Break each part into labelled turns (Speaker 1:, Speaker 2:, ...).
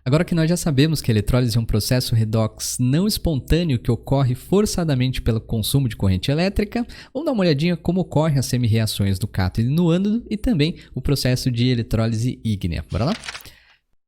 Speaker 1: Agora que nós já sabemos que a eletrólise é um processo redox não espontâneo que ocorre forçadamente pelo consumo de corrente elétrica, vamos dar uma olhadinha como ocorrem as semi-reações do cátodo e no ânodo e também o processo de eletrólise ígnea. Bora lá?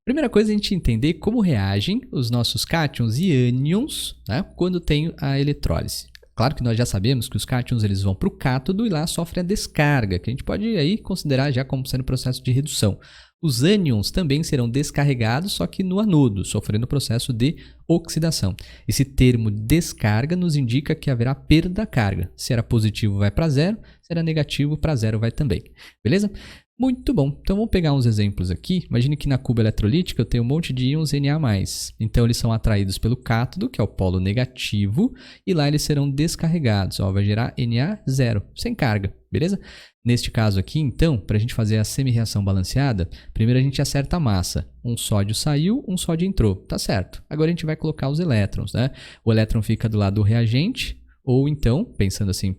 Speaker 1: Primeira coisa é a gente entender como reagem os nossos cátions e ânions, né, quando tem a eletrólise. Claro que nós já sabemos que os cátions eles vão para o cátodo e lá sofrem a descarga, que a gente pode aí considerar já como sendo processo de redução. Os ânions também serão descarregados, só que no anodo, sofrendo o processo de oxidação. Esse termo descarga nos indica que haverá perda da carga. Se era positivo, vai para zero. Se era negativo, para zero vai também. Beleza? Muito bom. Então vamos pegar uns exemplos aqui. Imagine que na cuba eletrolítica eu tenho um monte de íons Na+. Então eles são atraídos pelo cátodo, que é o polo negativo, e lá eles serão descarregados. Ó, vai gerar Na0, sem carga. Beleza? Neste caso aqui, então, para a gente fazer a semi-reação balanceada, primeiro a gente acerta a massa. Um sódio saiu, um sódio entrou. Tá certo. Agora a gente vai colocar os elétrons, né? O elétron fica do lado do reagente, ou então, pensando assim,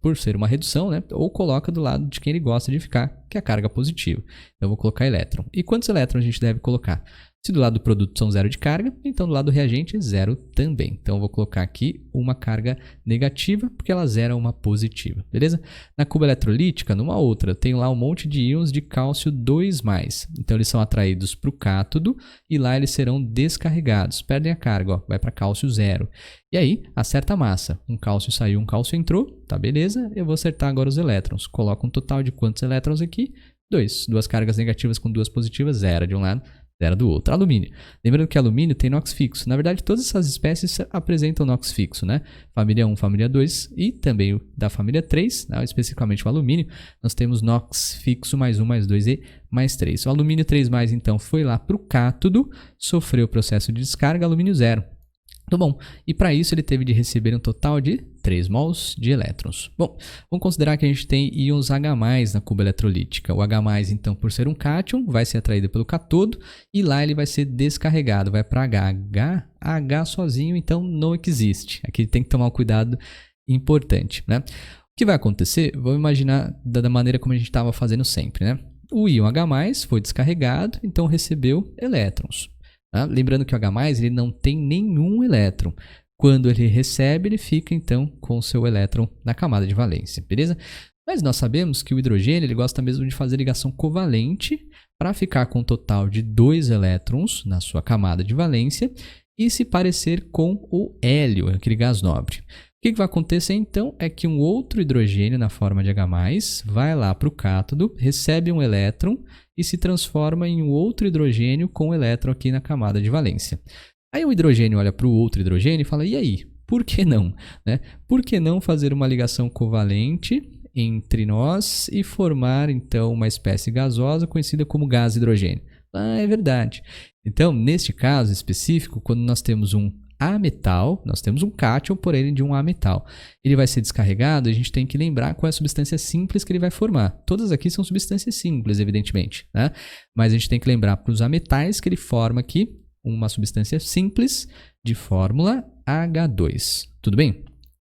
Speaker 1: por ser uma redução, né? Ou coloca do lado de quem ele gosta de ficar, que é a carga positiva. Então, eu vou colocar elétron. E quantos elétrons a gente deve colocar? Se do lado do produto são zero de carga, então do lado do reagente, zero também. Então, eu vou colocar aqui uma carga negativa, porque ela zera uma positiva, beleza? Na cuba eletrolítica, numa outra, eu tenho lá um monte de íons de cálcio 2+. Então, eles são atraídos para o cátodo e lá eles serão descarregados. Perdem a carga, ó, vai para cálcio 0. E aí, acerta a massa. Um cálcio saiu, um cálcio entrou, tá beleza? Eu vou acertar agora os elétrons. Coloco um total de quantos elétrons aqui? 2. Duas cargas negativas com duas positivas, zero de um lado, zero do outro. Alumínio. Lembrando que alumínio tem NOx fixo. Na verdade, todas essas espécies apresentam NOx fixo, né? Família 1, família 2 e também da família 3, né? Especificamente o alumínio, nós temos NOx fixo mais 1, mais 2 e mais 3. O alumínio 3+, então, foi lá para o cátodo, sofreu o processo de descarga, alumínio 0. Muito bom. E para isso ele teve de receber um total de 3 mols de elétrons. Bom, vamos considerar que a gente tem íons H+, na cuba eletrolítica. O H+, então, por ser um cátion, vai ser atraído pelo catodo e lá ele vai ser descarregado, vai para H. H sozinho, então, não existe. Aqui tem que tomar um cuidado importante, né? O que vai acontecer? Vamos imaginar da maneira como a gente estava fazendo sempre, né? O íon H+, foi descarregado, então recebeu elétrons. Tá? Lembrando que o H+, ele não tem nenhum elétron. Quando ele recebe, ele fica, então, com o seu elétron na camada de valência, beleza? Mas nós sabemos que o hidrogênio ele gosta mesmo de fazer ligação covalente para ficar com um total de 2 elétrons na sua camada de valência e se parecer com o hélio, aquele gás nobre. O que vai acontecer, então, é que um outro hidrogênio na forma de H+, vai lá para o cátodo, recebe um elétron e se transforma em um outro hidrogênio com elétron aqui na camada de valência. Aí o hidrogênio olha para o outro hidrogênio e fala, e aí, por que não? Né? Por que não fazer uma ligação covalente entre nós e formar, então, uma espécie gasosa conhecida como gás hidrogênio? Ah, é verdade. Então, neste caso específico, quando nós temos um A-metal, nós temos um cátion, porém de um A-metal. Ele vai ser descarregado, a gente tem que lembrar qual é a substância simples que ele vai formar. Todas aqui são substâncias simples, evidentemente, né? Mas a gente tem que lembrar para os A-metais que ele forma aqui uma substância simples de fórmula H2. Tudo bem?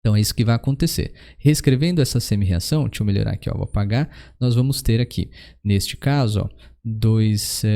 Speaker 1: Então é isso que vai acontecer. Reescrevendo essa semi-reação, deixa eu melhorar aqui, ó, vou apagar, nós vamos ter aqui, neste caso, ó,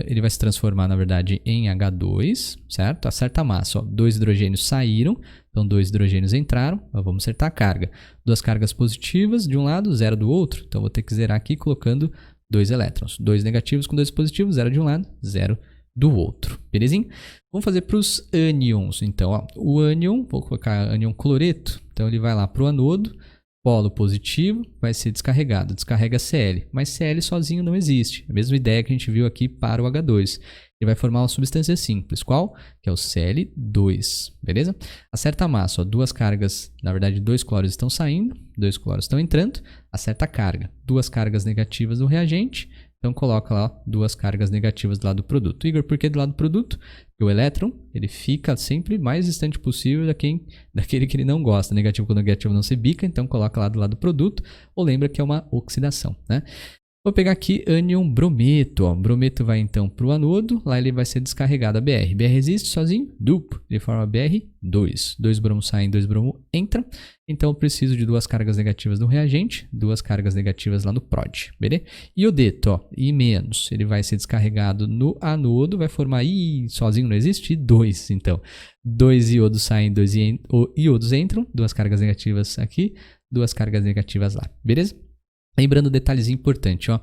Speaker 1: ele vai se transformar, na verdade, em H2, certo? Acerta a massa, ó, 2 hidrogênios saíram, então 2 hidrogênios entraram, ó, vamos acertar a carga. 2 cargas positivas de um lado, 0 do outro, então vou ter que zerar aqui colocando 2 elétrons. 2 negativos com 2 positivos, 0 de um lado, 0 do outro, belezinha? Vamos fazer para os ânions, então, ó, o ânion, vou colocar ânion cloreto, então ele vai lá para o anodo, polo positivo, vai ser descarregado, descarrega Cl, mas Cl sozinho não existe, a mesma ideia que a gente viu aqui para o H2. Ele vai formar uma substância simples, qual? Que é o Cl2, beleza? Acerta a massa, ó, 2 cargas, na verdade 2 cloros estão saindo, 2 cloros estão entrando, acerta a carga, 2 cargas negativas do reagente, então coloca lá 2 cargas negativas do lado do produto. Igor, por que do lado do produto? Porque o elétron ele fica sempre mais distante possível daquele que ele não gosta. Negativo com negativo não se bica, então coloca lá do lado do produto, ou lembra que é uma oxidação, né? Vou pegar aqui ânion brometo. Ó. Brometo vai então para o anodo, lá ele vai ser descarregado a Br. Br existe sozinho? Duplo. Ele forma Br2. 2 bromos saem, 2 bromos entram. Então eu preciso de 2 cargas negativas no reagente, 2 cargas negativas lá no prod. Beleza? Iodeto, ó, I-, ele vai ser descarregado no anodo, vai formar I, sozinho não existe, I2. Então, 2 iodos saem, 2 iodos entram, 2 cargas negativas aqui, 2 cargas negativas lá. Beleza? Lembrando um detalhezinho importante, ó.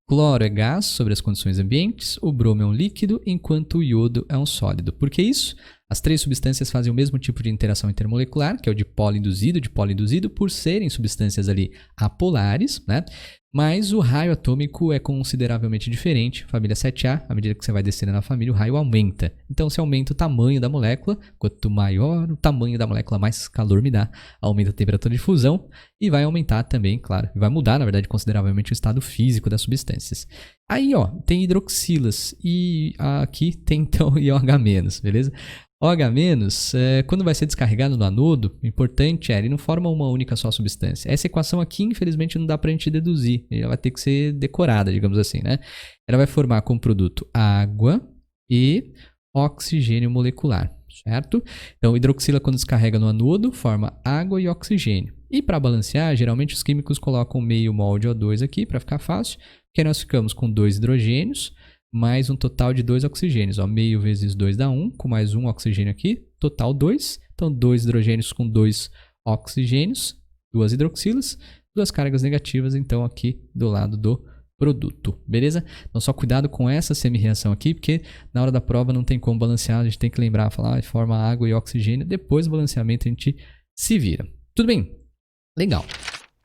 Speaker 1: Cloro é gás sobre as condições ambientes, o bromo é um líquido, enquanto o iodo é um sólido. Por que isso? As 3 substâncias fazem o mesmo tipo de interação intermolecular, que é o dipolo induzido, por serem substâncias ali apolares, né? Mas o raio atômico é consideravelmente diferente, família 7A, à medida que você vai descendo na família, o raio aumenta. Então, se aumenta o tamanho da molécula, quanto maior o tamanho da molécula, mais calor me dá, aumenta a temperatura de fusão e vai aumentar também, claro, vai mudar, na verdade, consideravelmente o estado físico das substâncias. Aí, ó, tem hidroxilas e aqui tem, então, IOH-, beleza? OH-, quando vai ser descarregado no anodo, o importante é, ele não forma uma única só substância. Essa equação aqui, infelizmente, não dá para a gente deduzir. Ela vai ter que ser decorada, digamos assim, né? Ela vai formar como produto água e oxigênio molecular, certo? Então, hidroxila, quando descarrega no anodo, forma água e oxigênio. E para balancear, geralmente os químicos colocam meio mol de O2 aqui, para ficar fácil, porque nós ficamos com 2 hidrogênios, mais um total de 2 oxigênios. Ó, meio vezes 2 dá 1, com mais um oxigênio aqui, total 2. Então, 2 hidrogênios com 2 oxigênios, 2 hidroxilas, 2 cargas negativas, então, aqui do lado do produto, beleza? Então, só cuidado com essa semi-reação aqui, porque na hora da prova não tem como balancear, a gente tem que lembrar, falar, forma água e oxigênio, depois do balanceamento a gente se vira. Tudo bem? Legal.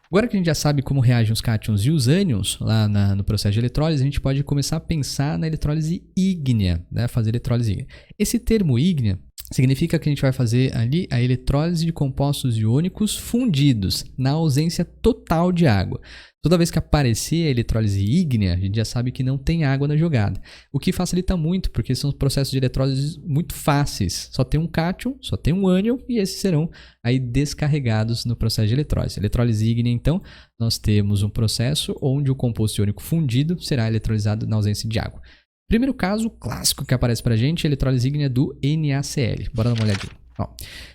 Speaker 1: Agora que a gente já sabe como reagem os cátions e os ânions lá no processo de eletrólise, a gente pode começar a pensar na eletrólise ígnea, né? Fazer eletrólise ígnea. Esse termo ígnea significa que a gente vai fazer ali a eletrólise de compostos iônicos fundidos, na ausência total de água. Toda vez que aparecer a eletrólise ígnea, a gente já sabe que não tem água na jogada. O que facilita muito, porque são processos de eletrólise muito fáceis. Só tem um cátion, só tem um ânion e esses serão aí descarregados no processo de eletrólise. Eletrólise ígnea, então, nós temos um processo onde o composto iônico fundido será eletrolizado na ausência de água. Primeiro caso clássico que aparece para a gente é a eletrólise ígnea do NaCl. Bora dar uma olhadinha. Ó,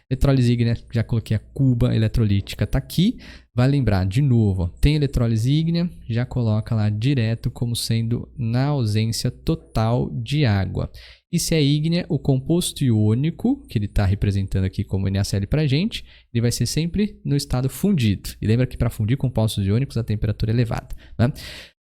Speaker 1: eletrólise ígnea, já coloquei a cuba eletrolítica, tá aqui. Vai lembrar, de novo, ó, tem eletrólise ígnea, já coloca lá direto como sendo na ausência total de água. E se é ígnea, o composto iônico, que ele está representando aqui como NaCl para a gente, ele vai ser sempre no estado fundido. E lembra que para fundir compostos iônicos a temperatura é elevada, né?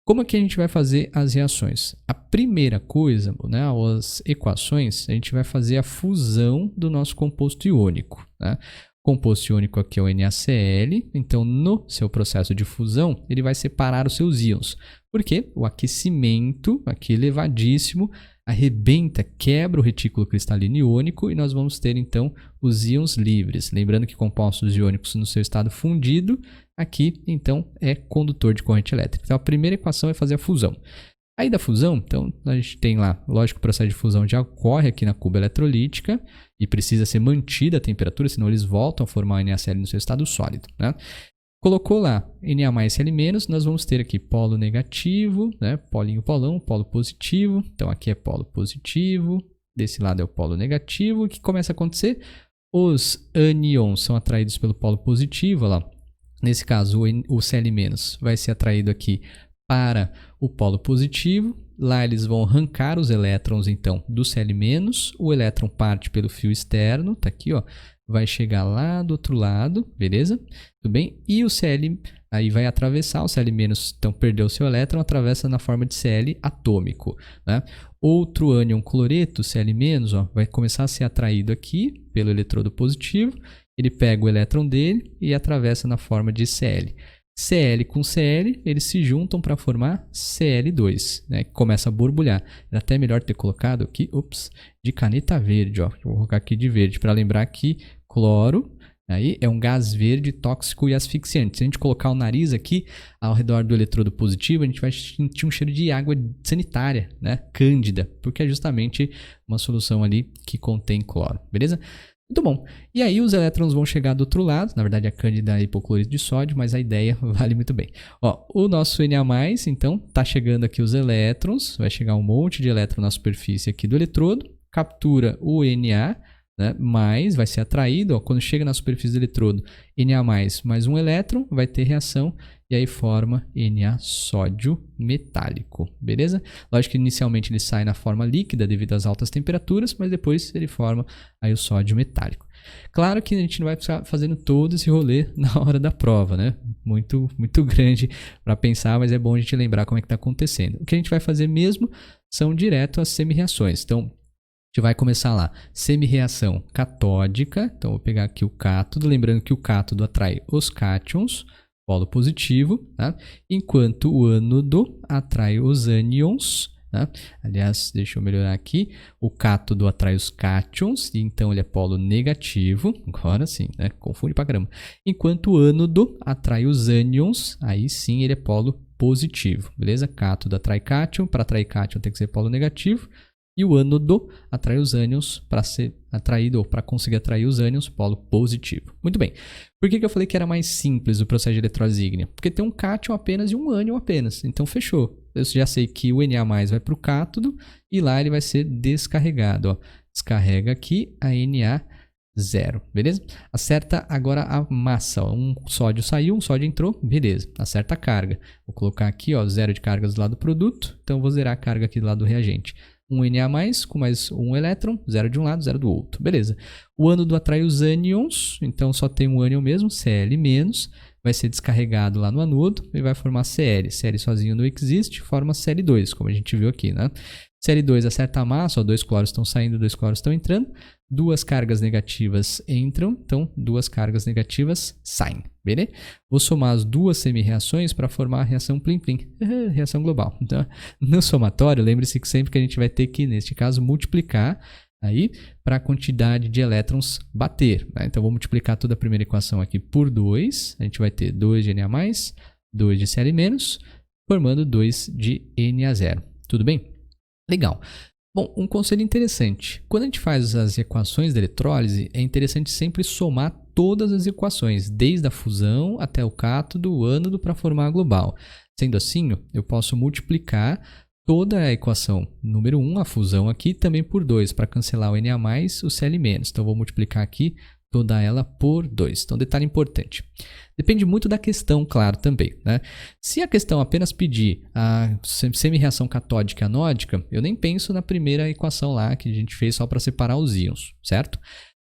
Speaker 1: Como é que a gente vai fazer as reações? A primeira coisa, né, as equações, a gente vai fazer a fusão do nosso composto iônico. Né? O composto iônico aqui é o NaCl, então no seu processo de fusão, ele vai separar os seus íons. Porque o aquecimento, aqui elevadíssimo, arrebenta, quebra o retículo cristalino iônico e nós vamos ter então os íons livres. Lembrando que compostos iônicos no seu estado fundido, aqui então é condutor de corrente elétrica. Então a primeira equação é fazer a fusão. Aí da fusão, então a gente tem lá, lógico, o processo de fusão já ocorre aqui na cuba eletrolítica e precisa ser mantida a temperatura, senão eles voltam a formar o NaCl no seu estado sólido, né? Colocou lá Na mais Cl-, nós vamos ter aqui polo negativo, né? Polinho, polão, polo positivo. Então aqui é polo positivo, desse lado é o polo negativo. O que começa a acontecer? Os ânions são atraídos pelo polo positivo, olha lá. Nesse caso, o Cl- vai ser atraído aqui para o polo positivo. Lá eles vão arrancar os elétrons, então, do Cl-. O elétron parte pelo fio externo, tá aqui, ó. Vai chegar lá do outro lado, beleza? Tudo bem? E o Cl aí vai atravessar, o Cl-, então perdeu o seu elétron, atravessa na forma de Cl atômico, né? Outro ânion cloreto, Cl-, ó, vai começar a ser atraído aqui pelo eletrodo positivo, ele pega o elétron dele e atravessa na forma de Cl. Cl com Cl, eles se juntam para formar Cl2, né, que começa a borbulhar. É até melhor ter colocado aqui, de caneta verde, ó. Vou colocar aqui de verde para lembrar que cloro aí é um gás verde tóxico e asfixiante. Se a gente colocar o nariz aqui ao redor do eletrodo positivo, a gente vai sentir um cheiro de água sanitária, né, cândida, porque é justamente uma solução ali que contém cloro, beleza? Muito bom. E aí os elétrons vão chegar do outro lado, na verdade a cândida é hipoclorito de sódio, mas a ideia vale muito bem. Ó, o nosso Na+, então, tá chegando aqui os elétrons, vai chegar um monte de elétron na superfície aqui do eletrodo, captura o Na, né, mais vai ser atraído, ó, quando chega na superfície do eletrodo, Na+, mais um elétron, vai ter reação e aí forma Na sódio metálico, beleza? Lógico que inicialmente ele sai na forma líquida devido às altas temperaturas, mas depois ele forma aí o sódio metálico. Claro que a gente não vai ficar fazendo todo esse rolê na hora da prova, né? Muito grande para pensar, mas é bom a gente lembrar como é que está acontecendo. O que a gente vai fazer mesmo são direto as semi-reações. Então, a gente vai começar lá, semi-reação catódica, então vou pegar aqui o cátodo, lembrando que o cátodo atrai os cátions, polo positivo, tá? Enquanto o ânodo atrai os ânions, tá? Aliás, deixa eu melhorar aqui, o cátodo atrai os cátions, então ele é polo negativo, agora sim, né? Confunde pra caramba. Enquanto o ânodo atrai os ânions, aí sim ele é polo positivo, beleza? Cátodo atrai cátion, para atrair cátion tem que ser polo negativo, e o ânodo atrai os ânions para ser atraído ou para conseguir atrair os ânions, polo positivo. Muito bem. Por que eu falei que era mais simples o processo de eletrólise ígnea? Porque tem um cátion apenas e um ânion apenas. Então fechou. Eu já sei que o Na+ vai para o cátodo e lá ele vai ser descarregado. Ó. Descarrega aqui a Na0, beleza? Acerta agora a massa. Ó. Um sódio saiu, um sódio entrou, beleza. Acerta a carga. Vou colocar aqui, ó, 0 de carga do lado do produto. Então vou zerar a carga aqui do lado do reagente. Um Na+, com mais um elétron, 0 de um lado, 0 do outro. Beleza. O ânodo atrai os ânions, então só tem um ânion mesmo, Cl-, vai ser descarregado lá no anodo e vai formar Cl. Cl sozinho não existe, forma Cl2, como a gente viu aqui, né? Cl2 acerta a massa, ó, 2 cloros estão saindo, 2 cloros estão entrando, 2 cargas negativas entram, então 2 cargas negativas saem, beleza? Vou somar as duas semi-reações para formar a reação plim-plim, reação global. Então, no somatório, lembre-se que sempre que a gente vai ter que, neste caso, multiplicar aí para a quantidade de elétrons bater. Né? Então, vou multiplicar toda a primeira equação aqui por 2, a gente vai ter 2 de Na+, 2 de Cl-, formando 2 de Na0. Tudo bem? Legal. Bom, um conselho interessante. Quando a gente faz as equações da eletrólise, é interessante sempre somar todas as equações, desde a fusão até o cátodo, o ânodo, para formar a global. Sendo assim, eu posso multiplicar toda a equação número 1, a fusão aqui, também por 2, para cancelar o Na+, o Cl-. Então, vou multiplicar aqui toda ela por 2. Então, detalhe importante. Depende muito da questão, claro, também. Né? Se a questão apenas pedir a semi-reação catódica e anódica, eu nem penso na primeira equação lá que a gente fez só para separar os íons, certo?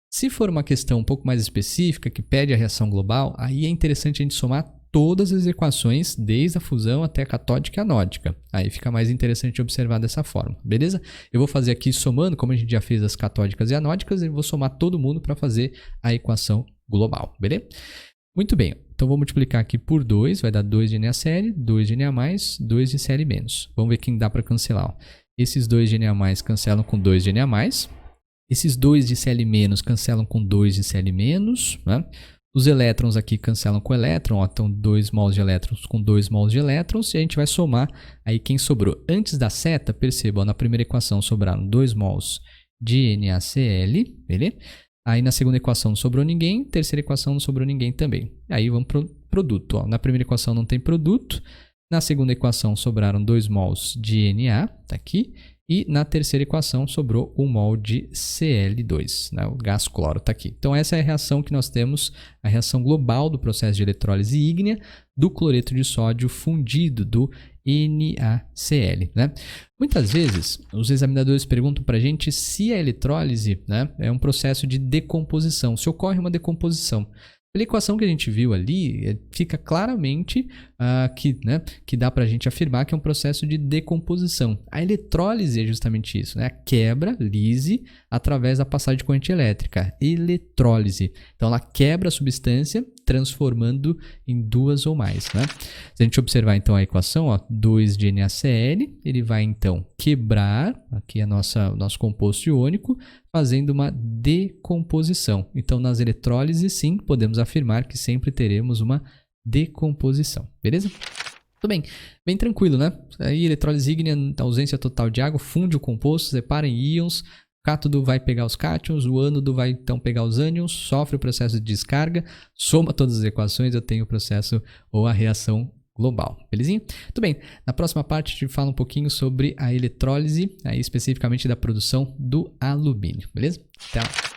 Speaker 1: Se for uma questão um pouco mais específica, que pede a reação global, aí é interessante a gente somar todas as equações, desde a fusão até a catódica e anódica. Aí fica mais interessante observar dessa forma, beleza? Eu vou fazer aqui somando, como a gente já fez as catódicas e anódicas, eu vou somar todo mundo para fazer a equação global, beleza? Muito bem, então vou multiplicar aqui por 2, vai dar 2 de NaCl, 2 de Na+, 2 de Cl-. Vamos ver quem dá para cancelar. Ó. Esses 2 de Na+, cancelam com 2 de Na+, esses 2 de Cl- cancelam com 2 de Cl-, né? Os elétrons aqui cancelam com elétron, ó, então 2 mols de elétrons com 2 mols de elétrons, e a gente vai somar aí quem sobrou. Antes da seta, percebam, na primeira equação sobraram 2 mols de NaCl, beleza? Aí na segunda equação não sobrou ninguém, terceira equação não sobrou ninguém também. Aí vamos para o produto. Ó. Na primeira equação não tem produto, na segunda equação sobraram 2 mols de Na, tá aqui, e na terceira equação sobrou 1 mol de Cl2, né? O gás cloro está aqui. Então essa é a reação que nós temos, a reação global do processo de eletrólise ígnea do cloreto de sódio fundido, do NaCl. Né? Muitas vezes os examinadores perguntam para a gente se a eletrólise, né, é um processo de decomposição, se ocorre uma decomposição. Pela equação que a gente viu ali, fica claramente que dá para a gente afirmar que é um processo de decomposição. A eletrólise é justamente isso, né? A quebra, lise, através da passagem de corrente elétrica. Eletrólise. Então, ela quebra a substância, transformando em duas ou mais. Né? Se a gente observar, então, a equação, ó, 2 de NaCl, ele vai, então, quebrar, aqui é nosso composto iônico, fazendo uma decomposição. Então, nas eletrólises, sim, podemos afirmar que sempre teremos uma decomposição. Beleza? Tudo bem. Bem tranquilo, né? Aí, eletrólise ígnea, ausência total de água, funde o composto, separa em íons, cátodo vai pegar os cátions, o ânodo vai então pegar os ânions, sofre o processo de descarga, soma todas as equações, eu tenho o processo ou a reação global, belezinha? Tudo bem, na próxima parte a gente fala um pouquinho sobre a eletrólise, aí especificamente da produção do alumínio, beleza? Até lá!